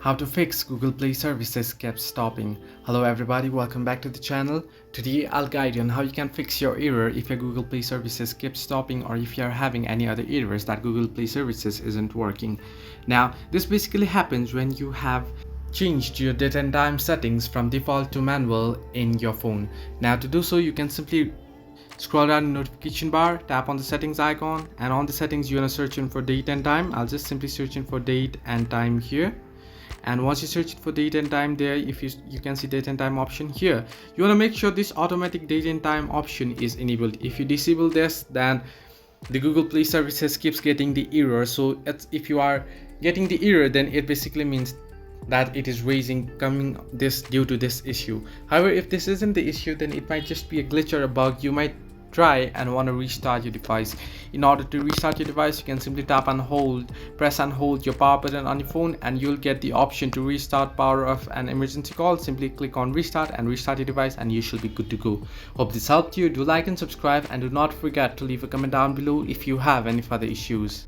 How to fix Google Play services kept stopping. Hello everybody, welcome back to the channel. Today I'll guide you on how you can fix your error if your Google Play services keep stopping or if you're having any other errors that Google Play services isn't working. Now this basically happens when you have changed your date and time settings from default to manual in your phone. Now to do so, you can simply scroll down the notification bar, tap on the settings icon, and on the settings you want to search in for date and time. I'll just simply search in for date and time here. And once you search it for date and time there, if you can see date and time option here, you want to make sure this automatic date and time option is enabled. If you disable this, then the Google Play services keeps getting the error. So if you are getting the error, then it basically means that it is coming this due to this issue. However, if this isn't the issue, then it might just be a glitch or a bug. You might try and want to restart your device. In order to restart your device, you can simply press and hold your power button on your phone, and you'll get the option to restart power of an emergency call. Simply click on restart and restart your device and you should be good to go. Hope this helped you. Do like and subscribe, and do not forget to leave a comment down below if you have any further issues.